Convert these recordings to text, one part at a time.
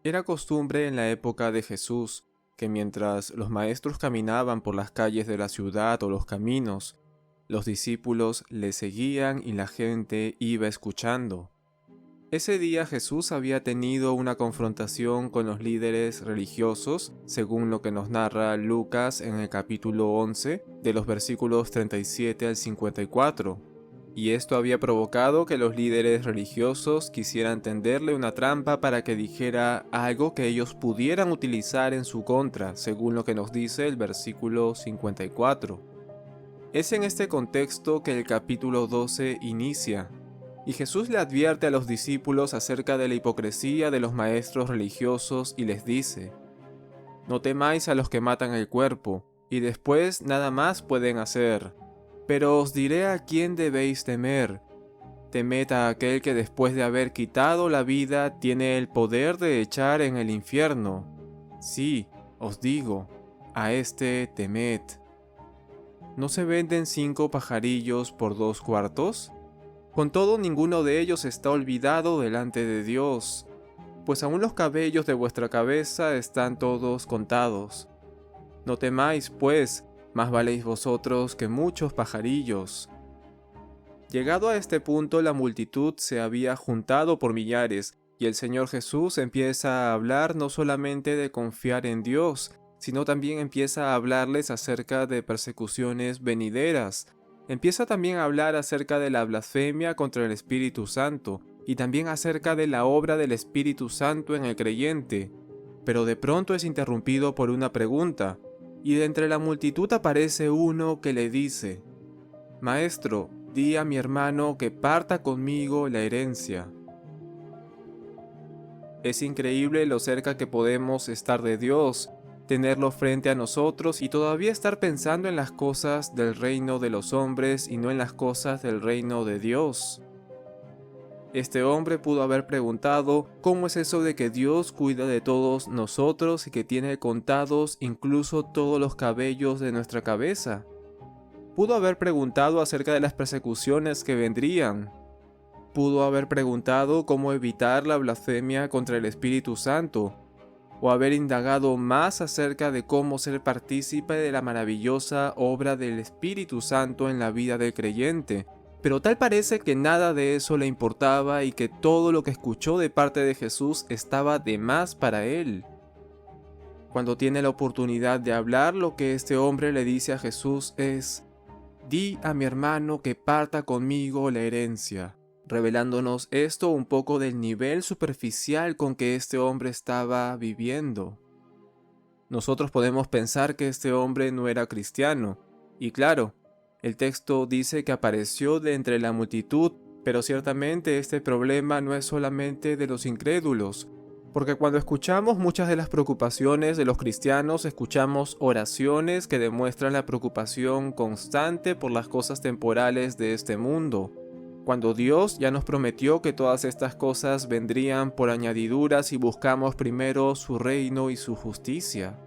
Era costumbre en la época de Jesús que mientras los maestros caminaban por las calles de la ciudad o los caminos, los discípulos le seguían y la gente iba escuchando. Ese día Jesús había tenido una confrontación con los líderes religiosos, según lo que nos narra Lucas en el capítulo 11, de los versículos 37 al 54. Y esto había provocado que los líderes religiosos quisieran tenderle una trampa para que dijera algo que ellos pudieran utilizar en su contra, según lo que nos dice el versículo 54. Es en este contexto que el capítulo 12 inicia, y Jesús le advierte a los discípulos acerca de la hipocresía de los maestros religiosos y les dice: No temáis a los que matan el cuerpo, y después nada más pueden hacer. Pero os diré a quién debéis temer. Temed a aquel que después de haber quitado la vida tiene el poder de echar en el infierno. Sí, os digo, a este temed. ¿No se venden 5 pajarillos por 2 cuartos? Con todo, ninguno de ellos está olvidado delante de Dios, pues aún los cabellos de vuestra cabeza están todos contados. No temáis, pues, más valéis vosotros que muchos pajarillos. Llegado a este punto, la multitud se había juntado por millares, y el Señor Jesús empieza a hablar no solamente de confiar en Dios, sino también empieza a hablarles acerca de persecuciones venideras. Empieza también a hablar acerca de la blasfemia contra el Espíritu Santo, y también acerca de la obra del Espíritu Santo en el creyente. Pero de pronto es interrumpido por una pregunta, y de entre la multitud aparece uno que le dice: Maestro, di a mi hermano que parta conmigo la herencia. Es increíble lo cerca que podemos estar de Dios, tenerlo frente a nosotros y todavía estar pensando en las cosas del reino de los hombres y no en las cosas del reino de Dios. Este hombre pudo haber preguntado: ¿cómo es eso de que Dios cuida de todos nosotros y que tiene contados incluso todos los cabellos de nuestra cabeza? Pudo haber preguntado acerca de las persecuciones que vendrían. Pudo haber preguntado cómo evitar la blasfemia contra el Espíritu Santo, o haber indagado más acerca de cómo ser partícipe de la maravillosa obra del Espíritu Santo en la vida del creyente. Pero tal parece que nada de eso le importaba y que todo lo que escuchó de parte de Jesús estaba de más para él. Cuando tiene la oportunidad de hablar, lo que este hombre le dice a Jesús es: Di a mi hermano que parta conmigo la herencia, revelándonos esto un poco del nivel superficial con que este hombre estaba viviendo. Nosotros podemos pensar que este hombre no era cristiano, y claro, el texto dice que apareció de entre la multitud, pero ciertamente este problema no es solamente de los incrédulos, porque cuando escuchamos muchas de las preocupaciones de los cristianos, escuchamos oraciones que demuestran la preocupación constante por las cosas temporales de este mundo, cuando Dios ya nos prometió que todas estas cosas vendrían por añadiduras si buscamos primero su reino y su justicia.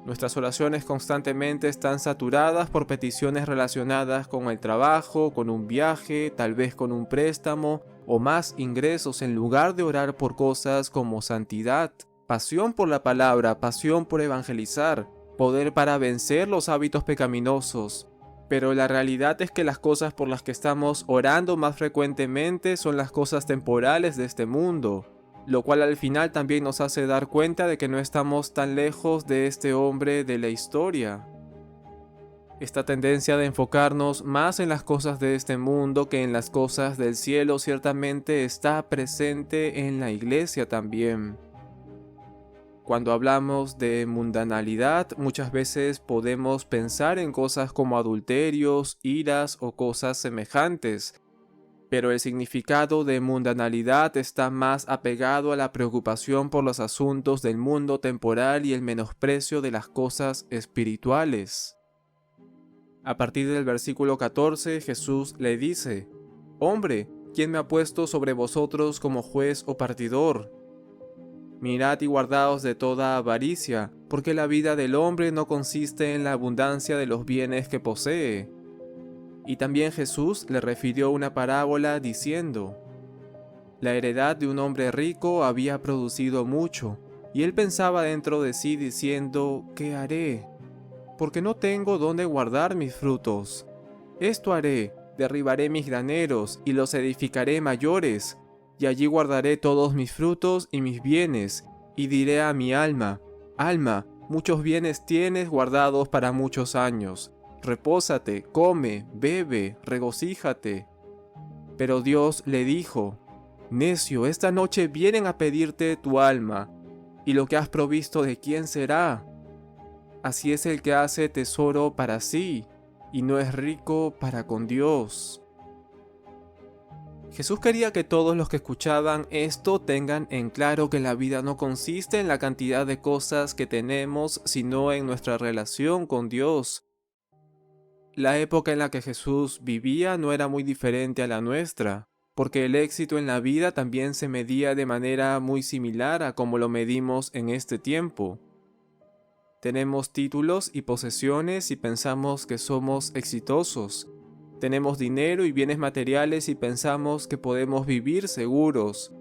Nuestras oraciones constantemente están saturadas por peticiones relacionadas con el trabajo, con un viaje, tal vez con un préstamo o más ingresos, en lugar de orar por cosas como santidad, pasión por la palabra, pasión por evangelizar, poder para vencer los hábitos pecaminosos. Pero la realidad es que las cosas por las que estamos orando más frecuentemente son las cosas temporales de este mundo, lo cual al final también nos hace dar cuenta de que no estamos tan lejos de este hombre de la historia. Esta tendencia de enfocarnos más en las cosas de este mundo que en las cosas del cielo ciertamente está presente en la iglesia también. Cuando hablamos de mundanalidad, muchas veces podemos pensar en cosas como adulterios, iras o cosas semejantes, pero el significado de mundanalidad está más apegado a la preocupación por los asuntos del mundo temporal y el menosprecio de las cosas espirituales. A partir del versículo 14, Jesús le dice: Hombre, ¿quién me ha puesto sobre vosotros como juez o partidor? Mirad y guardaos de toda avaricia, porque la vida del hombre no consiste en la abundancia de los bienes que posee. Y también Jesús le refirió una parábola diciendo: La heredad de un hombre rico había producido mucho, y él pensaba dentro de sí diciendo, ¿qué haré? Porque no tengo dónde guardar mis frutos. Esto haré, derribaré mis graneros y los edificaré mayores, y allí guardaré todos mis frutos y mis bienes, y diré a mi alma, alma, muchos bienes tienes guardados para muchos años. Repósate, come, bebe, regocíjate. Pero Dios le dijo, necio, esta noche vienen a pedirte tu alma, y lo que has provisto de quién será. Así es el que hace tesoro para sí, y no es rico para con Dios. Jesús quería que todos los que escuchaban esto tengan en claro que la vida no consiste en la cantidad de cosas que tenemos, sino en nuestra relación con Dios. La época en la que Jesús vivía no era muy diferente a la nuestra, porque el éxito en la vida también se medía de manera muy similar a como lo medimos en este tiempo. Tenemos títulos y posesiones y pensamos que somos exitosos. Tenemos dinero y bienes materiales y pensamos que podemos vivir seguros.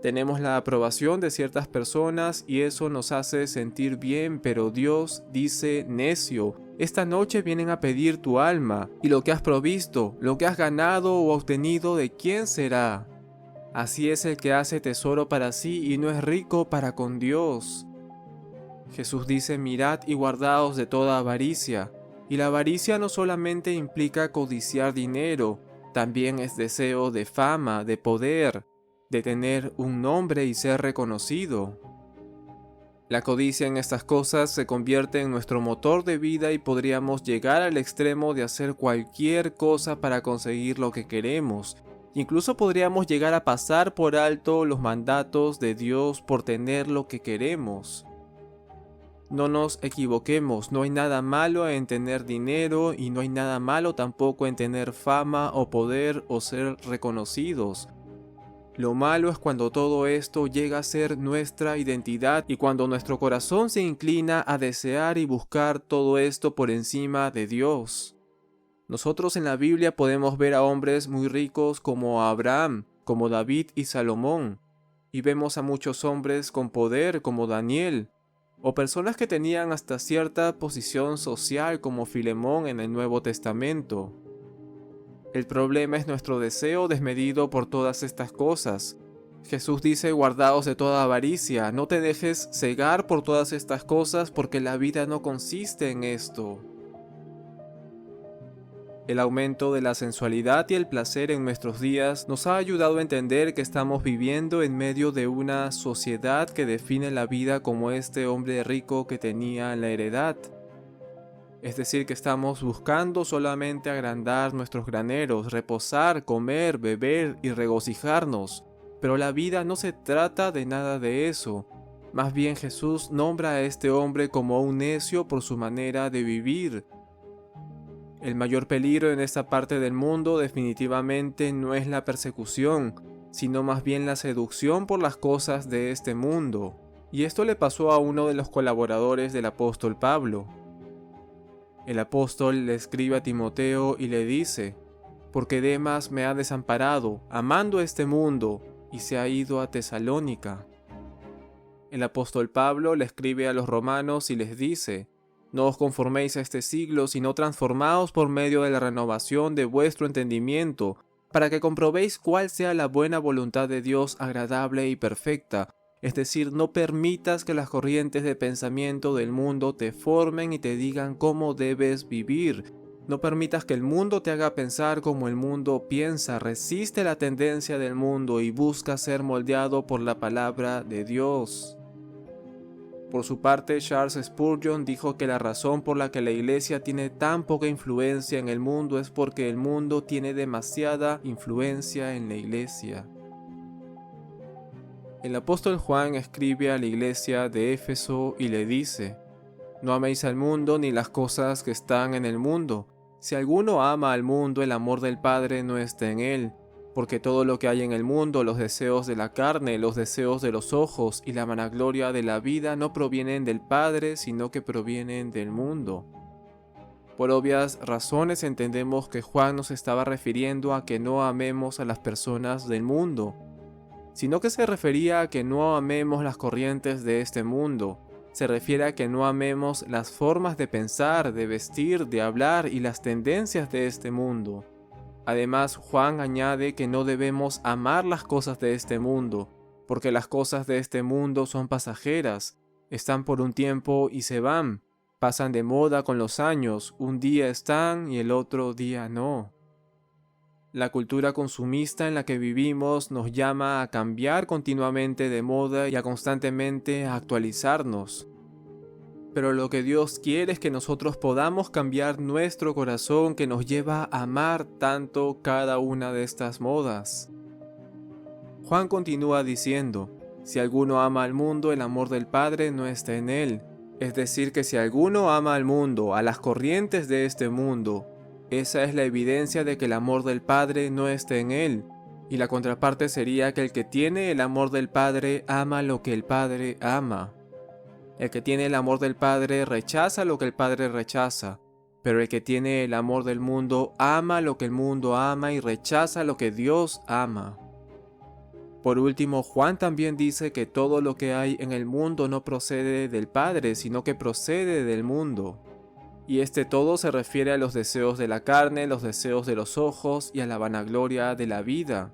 Tenemos la aprobación de ciertas personas y eso nos hace sentir bien, pero Dios dice, necio, esta noche vienen a pedir tu alma, y lo que has provisto, lo que has ganado o obtenido, ¿de quién será? Así es el que hace tesoro para sí y no es rico para con Dios. Jesús dice, mirad y guardaos de toda avaricia. Y la avaricia no solamente implica codiciar dinero, también es deseo de fama, de poder, de tener un nombre y ser reconocido. La codicia en estas cosas se convierte en nuestro motor de vida y podríamos llegar al extremo de hacer cualquier cosa para conseguir lo que queremos. Incluso podríamos llegar a pasar por alto los mandatos de Dios por tener lo que queremos. No nos equivoquemos, no hay nada malo en tener dinero y no hay nada malo tampoco en tener fama o poder o ser reconocidos. Lo malo es cuando todo esto llega a ser nuestra identidad y cuando nuestro corazón se inclina a desear y buscar todo esto por encima de Dios. Nosotros en la Biblia podemos ver a hombres muy ricos como Abraham, como David y Salomón, y vemos a muchos hombres con poder como Daniel, o personas que tenían hasta cierta posición social como Filemón en el Nuevo Testamento. El problema es nuestro deseo desmedido por todas estas cosas. Jesús dice, guardaos de toda avaricia, no te dejes cegar por todas estas cosas porque la vida no consiste en esto. El aumento de la sensualidad y el placer en nuestros días nos ha ayudado a entender que estamos viviendo en medio de una sociedad que define la vida como este hombre rico que tenía la heredad. Es decir, que estamos buscando solamente agrandar nuestros graneros, reposar, comer, beber y regocijarnos. Pero la vida no se trata de nada de eso. Más bien Jesús nombra a este hombre como un necio por su manera de vivir. El mayor peligro en esta parte del mundo definitivamente no es la persecución, sino más bien la seducción por las cosas de este mundo. Y esto le pasó a uno de los colaboradores del apóstol Pablo. El apóstol le escribe a Timoteo y le dice, porque Demas me ha desamparado, amando este mundo, y se ha ido a Tesalónica. El apóstol Pablo le escribe a los romanos y les dice, no os conforméis a este siglo, sino transformaos por medio de la renovación de vuestro entendimiento, para que comprobéis cuál sea la buena voluntad de Dios agradable y perfecta. Es decir, no permitas que las corrientes de pensamiento del mundo te formen y te digan cómo debes vivir. No permitas que el mundo te haga pensar como el mundo piensa. Resiste la tendencia del mundo y busca ser moldeado por la palabra de Dios. Por su parte, Charles Spurgeon dijo que la razón por la que la iglesia tiene tan poca influencia en el mundo es porque el mundo tiene demasiada influencia en la iglesia. El apóstol Juan escribe a la iglesia de Éfeso y le dice, no améis al mundo ni las cosas que están en el mundo. Si alguno ama al mundo, el amor del Padre no está en él. Porque todo lo que hay en el mundo, los deseos de la carne, los deseos de los ojos y la vanagloria de la vida no provienen del Padre, sino que provienen del mundo. Por obvias razones entendemos que Juan nos estaba refiriendo a que no amemos a las personas del mundo. sino que se refería a que no amemos las corrientes de este mundo. Se refiere a que no amemos las formas de pensar, de vestir, de hablar y las tendencias de este mundo. Además, Juan añade que no debemos amar las cosas de este mundo, porque las cosas de este mundo son pasajeras, están por un tiempo y se van, pasan de moda con los años, un día están y el otro día no. La cultura consumista en la que vivimos nos llama a cambiar continuamente de moda y a constantemente actualizarnos. Pero lo que Dios quiere es que nosotros podamos cambiar nuestro corazón que nos lleva a amar tanto cada una de estas modas. Juan continúa diciendo, si alguno ama al mundo, el amor del Padre no está en él. Es decir, que si alguno ama al mundo, a las corrientes de este mundo, esa es la evidencia de que el amor del Padre no está en él. Y la contraparte sería que el que tiene el amor del Padre ama lo que el Padre ama. El que tiene el amor del Padre rechaza lo que el Padre rechaza, pero el que tiene el amor del mundo ama lo que el mundo ama y rechaza lo que Dios ama. Por último, Juan también dice que todo lo que hay en el mundo no procede del Padre, sino que procede del mundo. Y este todo se refiere a los deseos de la carne, los deseos de los ojos y a la vanagloria de la vida.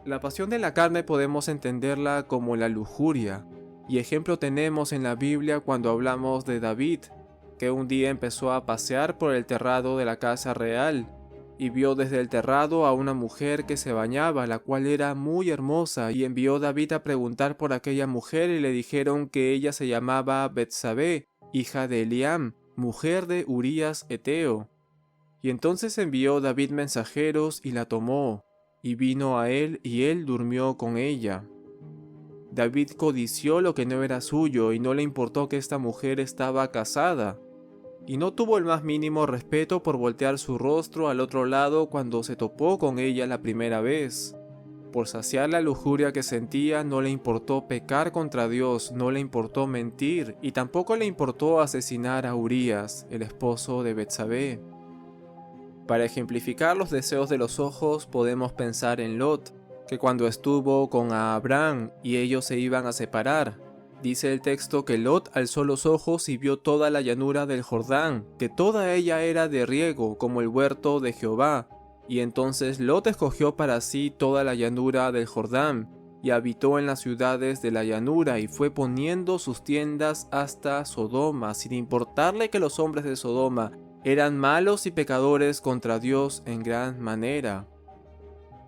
La pasión de la carne podemos entenderla como la lujuria, y ejemplo tenemos en la Biblia cuando hablamos de David, que un día empezó a pasear por el terrado de la casa real, y vio desde el terrado a una mujer que se bañaba, la cual era muy hermosa, y envió David a preguntar por aquella mujer y le dijeron que ella se llamaba Betsabé, hija de Eliam, mujer de Urías Eteo. Y entonces envió David mensajeros y la tomó, y vino a él y él durmió con ella. David codició lo que no era suyo y no le importó que esta mujer estaba casada, y no tuvo el más mínimo respeto por voltear su rostro al otro lado cuando se topó con ella la primera vez. Por saciar la lujuria que sentía, no le importó pecar contra Dios, no le importó mentir, y tampoco le importó asesinar a Urías, el esposo de Betsabé. Para ejemplificar los deseos de los ojos, podemos pensar en Lot, que cuando estuvo con Abraham y ellos se iban a separar, dice el texto que Lot alzó los ojos y vio toda la llanura del Jordán, que toda ella era de riego, como el huerto de Jehová. Y entonces Lot escogió para sí toda la llanura del Jordán, y habitó en las ciudades de la llanura, y fue poniendo sus tiendas hasta Sodoma, sin importarle que los hombres de Sodoma eran malos y pecadores contra Dios en gran manera.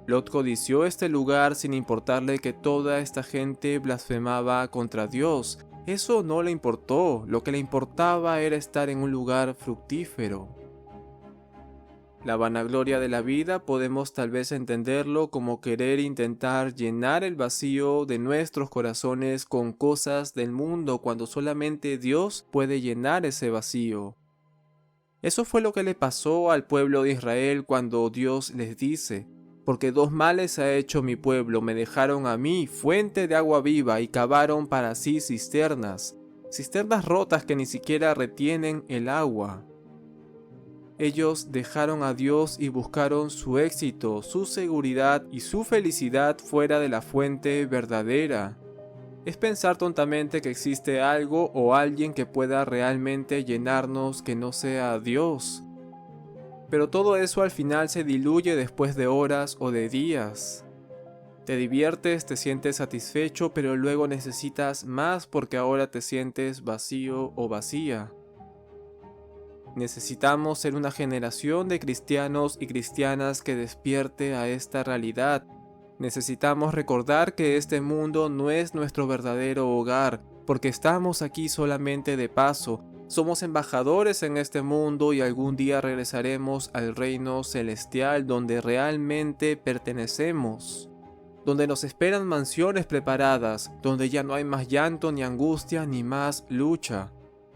Lot codició este lugar sin importarle que toda esta gente blasfemaba contra Dios. Eso no le importó, lo que le importaba era estar en un lugar fructífero. La vanagloria de la vida podemos tal vez entenderlo como querer intentar llenar el vacío de nuestros corazones con cosas del mundo cuando solamente Dios puede llenar ese vacío. Eso fue lo que le pasó al pueblo de Israel cuando Dios les dice: porque dos males ha hecho mi pueblo, me dejaron a mí fuente de agua viva y cavaron para sí cisternas rotas que ni siquiera retienen el agua. Ellos dejaron a Dios y buscaron su éxito, su seguridad y su felicidad fuera de la fuente verdadera. Es pensar tontamente que existe algo o alguien que pueda realmente llenarnos que no sea Dios. Pero todo eso al final se diluye después de horas o de días. Te diviertes, te sientes satisfecho, pero luego necesitas más porque ahora te sientes vacío o vacía. Necesitamos ser una generación de cristianos y cristianas que despierte a esta realidad. Necesitamos recordar que este mundo no es nuestro verdadero hogar, porque estamos aquí solamente de paso. Somos embajadores en este mundo y algún día regresaremos al reino celestial donde realmente pertenecemos, donde nos esperan mansiones preparadas, donde ya no hay más llanto ni angustia ni más lucha.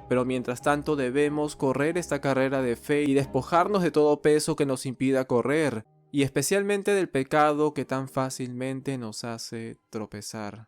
Pero mientras tanto debemos correr esta carrera de fe y despojarnos de todo peso que nos impida correr, y especialmente del pecado que tan fácilmente nos hace tropezar.